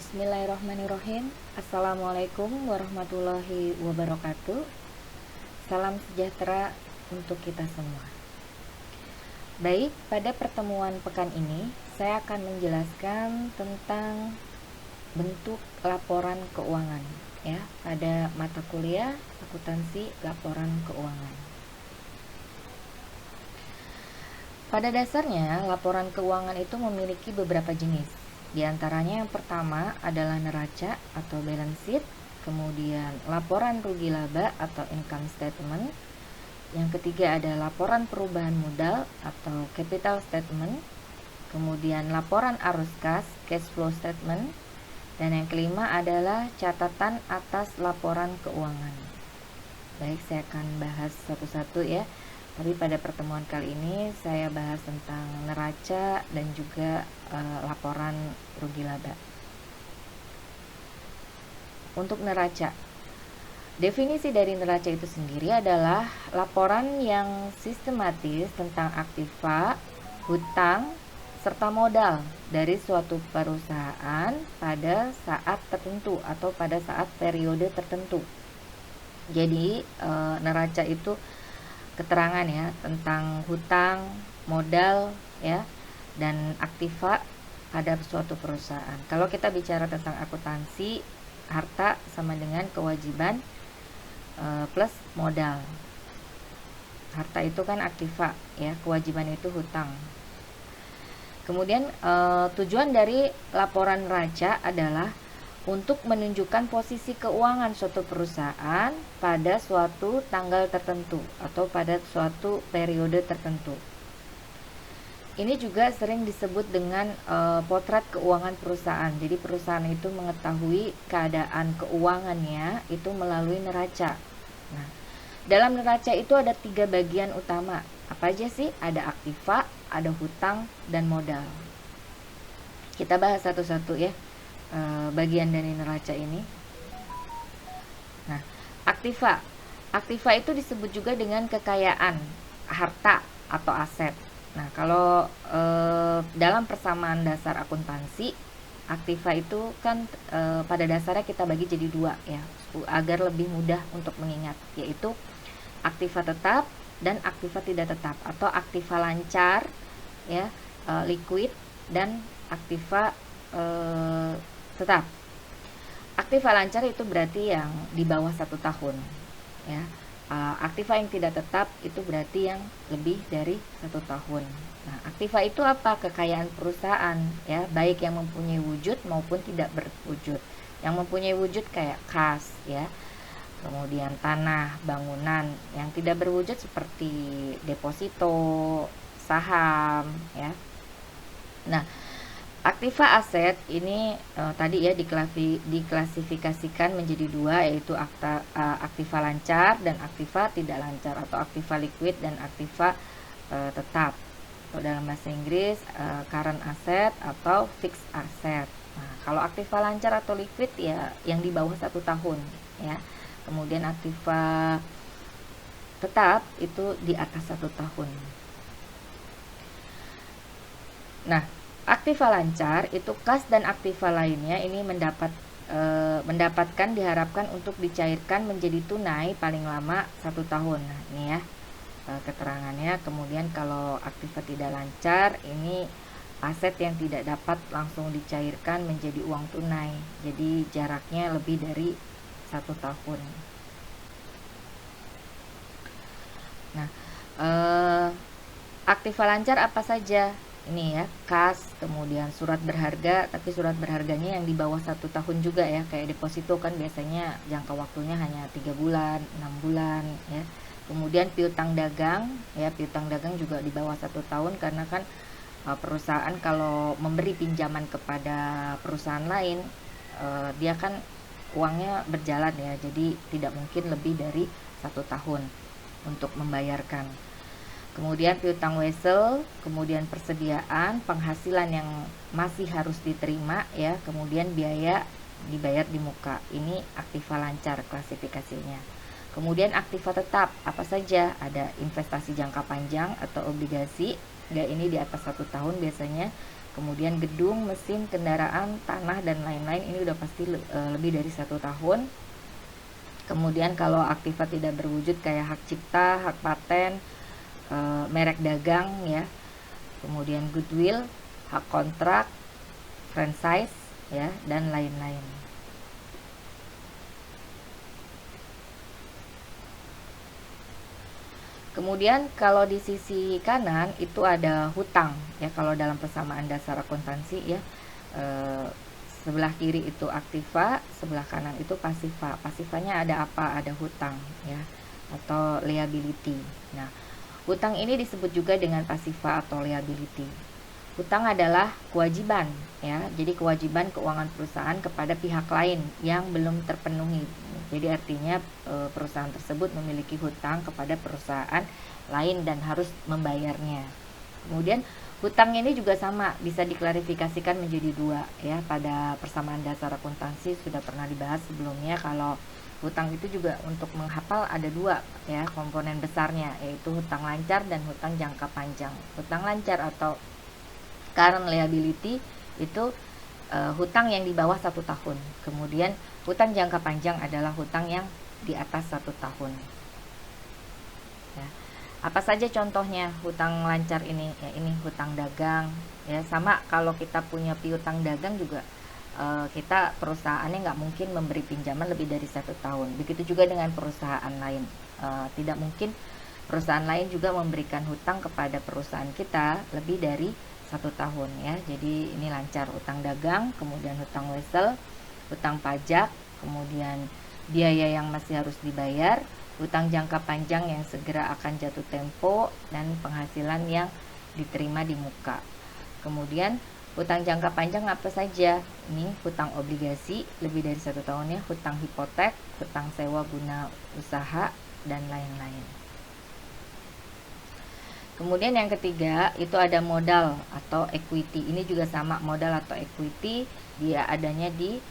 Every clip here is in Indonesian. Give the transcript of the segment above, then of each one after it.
Bismillahirrahmanirrahim. Assalamualaikum warahmatullahi wabarakatuh. Salam sejahtera untuk kita semua. Baik, pada pertemuan pekan ini saya akan menjelaskan tentang bentuk laporan keuangan ya, pada mata kuliah akuntansi laporan keuangan. Pada dasarnya, laporan keuangan itu memiliki beberapa jenis. Di antaranya yang pertama adalah neraca atau balance sheet, kemudian laporan rugi laba atau income statement. Yang ketiga ada laporan perubahan modal atau capital statement. Kemudian laporan arus kas, cash flow statement. Dan yang kelima adalah catatan atas laporan keuangan. Baik, saya akan bahas satu-satu ya. Tapi pada pertemuan kali ini saya bahas tentang neraca dan juga laporan rugi laba. Untuk neraca, definisi dari neraca itu sendiri adalah laporan yang sistematis tentang aktiva, hutang, serta modal dari suatu perusahaan pada saat tertentu atau pada saat periode tertentu. Jadi neraca itu keterangan ya tentang hutang, modal ya, dan aktiva pada suatu perusahaan. Kalau kita bicara tentang akuntansi, harta sama dengan kewajiban plus modal. Harta itu kan aktiva ya, kewajiban itu hutang. Kemudian tujuan dari laporan neraca adalah untuk menunjukkan posisi keuangan suatu perusahaan pada suatu tanggal tertentu atau pada suatu periode tertentu. Ini juga sering disebut dengan potret keuangan perusahaan. Jadi perusahaan itu mengetahui keadaan keuangannya itu melalui neraca. Nah, dalam neraca itu ada 3 bagian utama. Apa aja sih? Ada aktiva, ada hutang, dan modal. Kita bahas satu-satu ya. Bagian dari neraca ini. Nah, aktiva itu disebut juga dengan kekayaan, harta atau aset. Nah, kalau dalam persamaan dasar akuntansi, aktiva itu kan pada dasarnya kita bagi jadi 2 ya, agar lebih mudah untuk mengingat, yaitu aktiva tetap dan aktiva tidak tetap, atau aktiva lancar ya, liquid, dan aktiva tetap. Aktiva lancar itu berarti yang di bawah 1 tahun ya. Aktiva yang tidak tetap itu berarti yang lebih dari 1 tahun. Nah, aktiva itu apa? Kekayaan perusahaan ya, baik yang mempunyai wujud maupun tidak berwujud. Yang mempunyai wujud kayak kas ya, kemudian tanah, bangunan. Yang tidak berwujud seperti deposito, saham ya. Nah, aktiva aset ini tadi ya diklasifikasikan menjadi 2, yaitu aktiva lancar dan aktiva tidak lancar, atau aktiva liquid dan aktiva tetap. Atau dalam bahasa Inggris current asset atau fixed asset. Nah, kalau aktiva lancar atau liquid ya yang di bawah 1 tahun ya. Kemudian aktiva tetap itu di atas 1 tahun. Nah, aktiva lancar itu kas dan aktiva lainnya ini mendapatkan diharapkan untuk dicairkan menjadi tunai paling lama 1 tahun. Nah, ini ya keterangannya. Kemudian kalau aktiva tidak lancar ini aset yang tidak dapat langsung dicairkan menjadi uang tunai. Jadi jaraknya lebih dari 1 tahun. Nah, aktiva lancar apa saja? Ini ya, kas, kemudian surat berharga, tapi surat berharganya yang di bawah 1 tahun juga ya, kayak deposito kan biasanya jangka waktunya hanya 3 bulan, 6 bulan ya. Kemudian piutang dagang ya, piutang dagang juga di bawah 1 tahun, karena kan perusahaan kalau memberi pinjaman kepada perusahaan lain, dia kan uangnya berjalan ya, jadi tidak mungkin lebih dari 1 tahun untuk membayarkan. Kemudian piutang wesel, kemudian persediaan, penghasilan yang masih harus diterima ya, kemudian biaya dibayar di muka. Ini aktiva lancar klasifikasinya. Kemudian aktiva tetap apa saja? Ada investasi jangka panjang atau obligasi, ya ini di atas 1 tahun biasanya. Kemudian gedung, mesin, kendaraan, tanah, dan lain-lain ini udah pasti lebih dari 1 tahun. Kemudian kalau aktiva tidak berwujud kayak hak cipta, hak paten, merek dagang ya, kemudian goodwill, hak kontrak, franchise ya, dan lain-lain. Kemudian kalau di sisi kanan itu ada hutang ya, kalau dalam persamaan dasar akuntansi ya, sebelah kiri itu aktiva, sebelah kanan itu pasiva. Pasivanya ada apa? Ada hutang ya, atau liability. Nah, hutang ini disebut juga dengan pasiva atau liability. Hutang adalah kewajiban ya, jadi kewajiban keuangan perusahaan kepada pihak lain yang belum terpenuhi. Jadi artinya perusahaan tersebut memiliki hutang kepada perusahaan lain dan harus membayarnya. Kemudian hutang ini juga sama, bisa diklarifikasikan menjadi 2 ya. Pada persamaan dasar akuntansi sudah pernah dibahas sebelumnya kalau hutang itu juga untuk menghafal ada 2 ya komponen besarnya, yaitu hutang lancar dan hutang jangka panjang. Hutang lancar atau current liability itu hutang yang di bawah 1 tahun. Kemudian hutang jangka panjang adalah hutang yang di atas 1 tahun ya. Apa saja contohnya hutang lancar ini? Ya, ini hutang dagang ya. Sama kalau kita punya piutang dagang juga, kita perusahaannya nggak mungkin memberi pinjaman lebih dari 1 tahun. Begitu juga dengan perusahaan lain, tidak mungkin perusahaan lain juga memberikan hutang kepada perusahaan kita lebih dari 1 tahun ya. Jadi ini lancar, hutang dagang, kemudian hutang wesel, hutang pajak, kemudian biaya yang masih harus dibayar, hutang jangka panjang yang segera akan jatuh tempo, dan penghasilan yang diterima di muka. Kemudian hutang jangka panjang apa saja? Ini hutang obligasi lebih dari 1 tahun ya, hutang hipotek, hutang sewa guna usaha, dan lain-lain. Kemudian yang ketiga itu ada modal atau equity. Ini juga sama, modal atau equity dia adanya di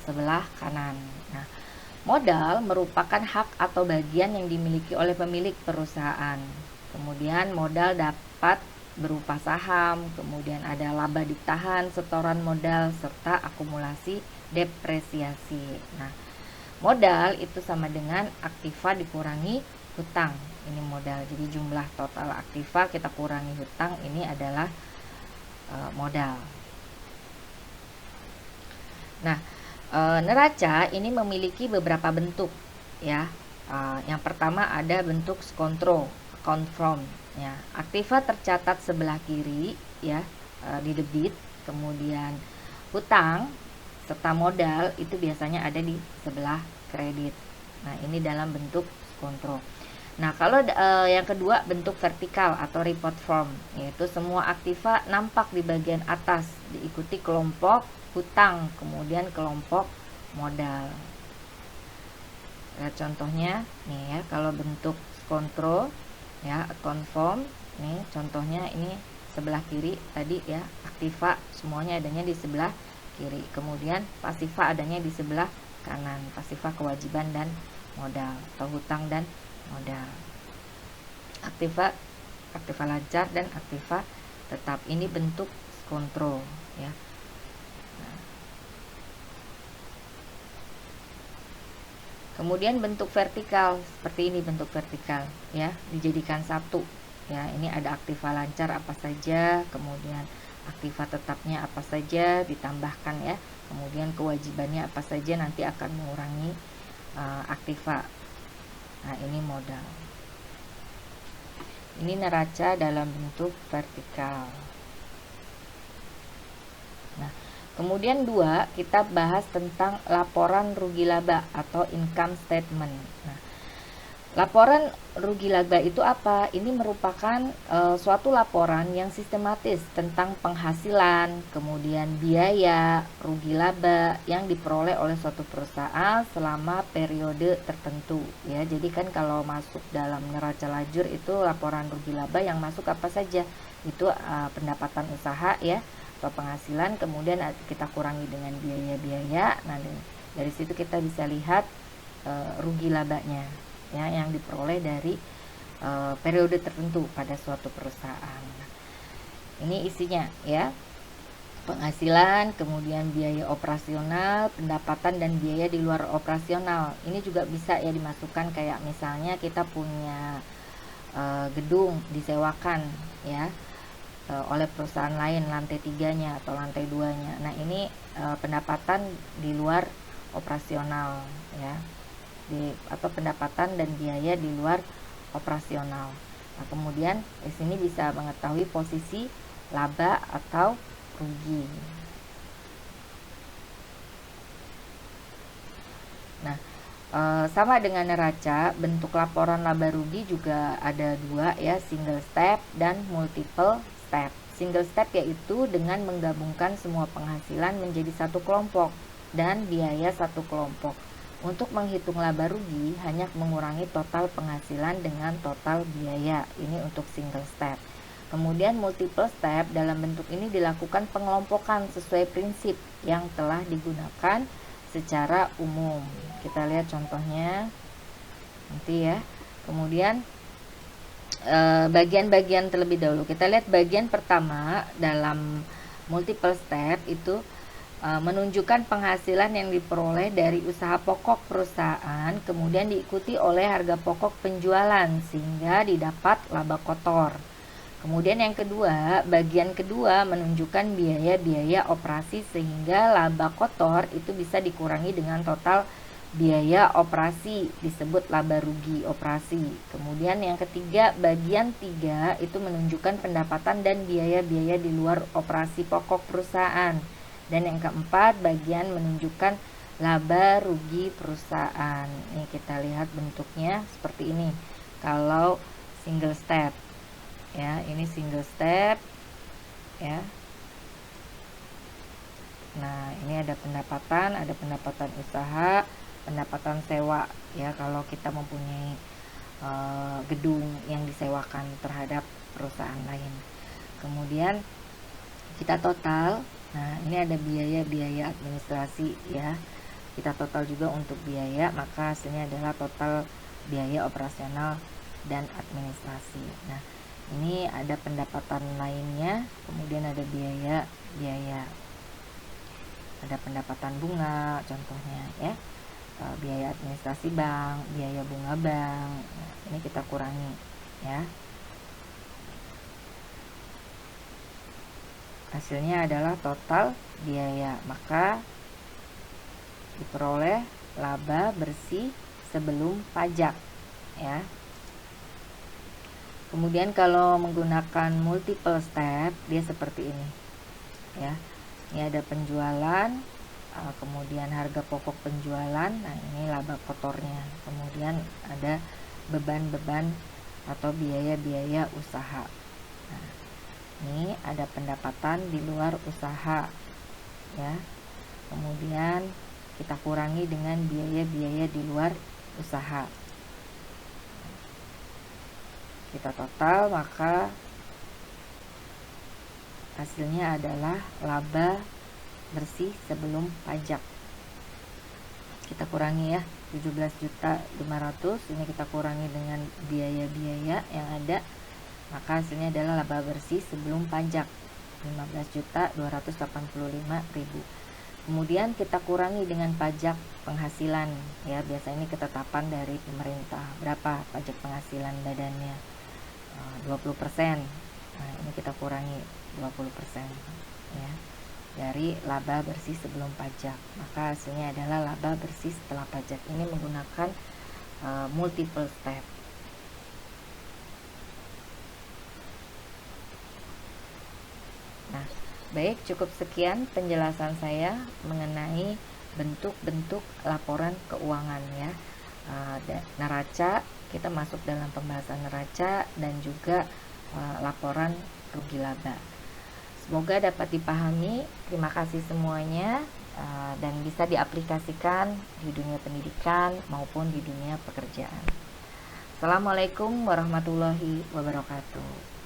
sebelah kanan. Nah, modal merupakan hak atau bagian yang dimiliki oleh pemilik perusahaan. Kemudian modal dapat berupa saham, kemudian ada laba ditahan, setoran modal, serta akumulasi depresiasi. Nah, modal itu sama dengan aktiva dikurangi hutang. Ini modal, jadi jumlah total aktiva kita kurangi hutang, ini adalah modal. Nah, neraca ini memiliki beberapa bentuk ya. Yang pertama ada bentuk skontro, account from ya. Aktiva tercatat sebelah kiri ya, di debit, kemudian hutang serta modal itu biasanya ada di sebelah kredit. Nah, ini dalam bentuk skontro. Nah, kalau yang kedua bentuk vertikal atau report form, yaitu semua aktiva nampak di bagian atas, diikuti kelompok hutang, kemudian kelompok modal. Lihat contohnya nih ya, kalau bentuk kontrol ya, account form, nih contohnya ini sebelah kiri tadi ya, aktiva semuanya adanya di sebelah kiri, kemudian pasiva adanya di sebelah kanan, pasiva kewajiban dan modal atau hutang dan modal. Aktiva lancar dan aktiva tetap, ini bentuk kontrol ya. Kemudian bentuk vertikal seperti ini, bentuk vertikal ya, dijadikan satu ya. Ini ada aktiva lancar apa saja, kemudian aktiva tetapnya apa saja ditambahkan ya, kemudian kewajibannya apa saja nanti akan mengurangi aktiva. Nah, ini modal. Ini neraca dalam bentuk vertikal. Nah, kemudian 2, kita bahas tentang laporan rugi laba atau income statement. Nah, laporan rugi laba itu apa? Ini merupakan suatu laporan yang sistematis tentang penghasilan, kemudian biaya, rugi laba yang diperoleh oleh suatu perusahaan selama periode tertentu ya. Jadi kan kalau masuk dalam neraca lajur itu laporan rugi laba yang masuk apa saja? Itu pendapatan usaha ya, atau penghasilan, kemudian kita kurangi dengan biaya-biaya. Nah, dari situ kita bisa lihat rugi labanya ya, yang diperoleh dari periode tertentu pada suatu perusahaan. Ini isinya ya. penghasilan, kemudian biaya operasional, pendapatan dan biaya di luar operasional. Ini juga bisa ya dimasukkan, kayak misalnya kita punya gedung disewakan ya oleh perusahaan lain, lantai 3-nya atau lantai 2-nya. Nah, ini pendapatan di luar operasional ya. Atau pendapatan dan biaya di luar operasional. Nah, kemudian di sini bisa mengetahui posisi laba atau rugi. Nah, sama dengan neraca, bentuk laporan laba rugi juga ada dua ya, single step dan multiple step. Single step yaitu dengan menggabungkan semua penghasilan menjadi satu kelompok dan biaya satu kelompok. Untuk menghitung laba rugi, hanya mengurangi total penghasilan dengan total biaya. Ini untuk single step. Kemudian multiple step, dalam bentuk ini dilakukan pengelompokan sesuai prinsip yang telah digunakan secara umum. Kita lihat contohnya nanti ya. Kemudian bagian-bagian terlebih dahulu. Kita lihat bagian pertama dalam multiple step itu menunjukkan penghasilan yang diperoleh dari usaha pokok perusahaan, kemudian diikuti oleh harga pokok penjualan sehingga didapat laba kotor. Kemudian yang kedua, bagian kedua menunjukkan biaya-biaya operasi sehingga laba kotor itu bisa dikurangi dengan total biaya operasi, disebut laba rugi operasi. Kemudian yang ketiga, bagian 3 itu menunjukkan pendapatan dan biaya-biaya di luar operasi pokok perusahaan. Dan yang keempat, bagian menunjukkan laba rugi perusahaan. Ini kita lihat bentuknya seperti ini. Kalau single step ya, ini single step ya. Nah, ini ada pendapatan usaha, pendapatan sewa ya, kalau kita mempunyai gedung yang disewakan terhadap perusahaan lain. Kemudian kita total. Nah, ini ada biaya-biaya administrasi ya. Kita total juga untuk biaya, maka hasilnya adalah total biaya operasional dan administrasi. Nah, ini ada pendapatan lainnya, kemudian ada biaya. Ada pendapatan bunga contohnya ya. Biaya administrasi bank, biaya bunga bank. Nah, ini kita kurangi ya. Hasilnya adalah total biaya, maka diperoleh laba bersih sebelum pajak ya. Kemudian kalau menggunakan multiple step, dia seperti ini ya. Ini ada penjualan, kemudian harga pokok penjualan. Nah, ini laba kotornya. Kemudian ada beban-beban atau biaya-biaya usaha. Nah, ini ada pendapatan di luar usaha ya. Kemudian kita kurangi dengan biaya-biaya di luar usaha. Kita total, maka hasilnya adalah laba bersih sebelum pajak. Kita kurangi ya, 17.500.000. Ini kita kurangi dengan biaya-biaya yang ada, maka hasilnya adalah laba bersih sebelum pajak 15.285.000. Kemudian kita kurangi dengan pajak penghasilan ya. Biasanya ini ketetapan dari pemerintah. Berapa pajak penghasilan badannya? 20%. Nah, ini kita kurangi 20% ya dari laba bersih sebelum pajak, maka hasilnya adalah laba bersih setelah pajak. Ini menggunakan multiple step. Nah, baik, cukup sekian penjelasan saya mengenai bentuk-bentuk laporan keuangan ya. Neraca, kita masuk dalam pembahasan neraca dan juga laporan rugi laba. Semoga dapat dipahami. Terima kasih semuanya, dan bisa diaplikasikan di dunia pendidikan maupun di dunia pekerjaan. Assalamualaikum warahmatullahi wabarakatuh.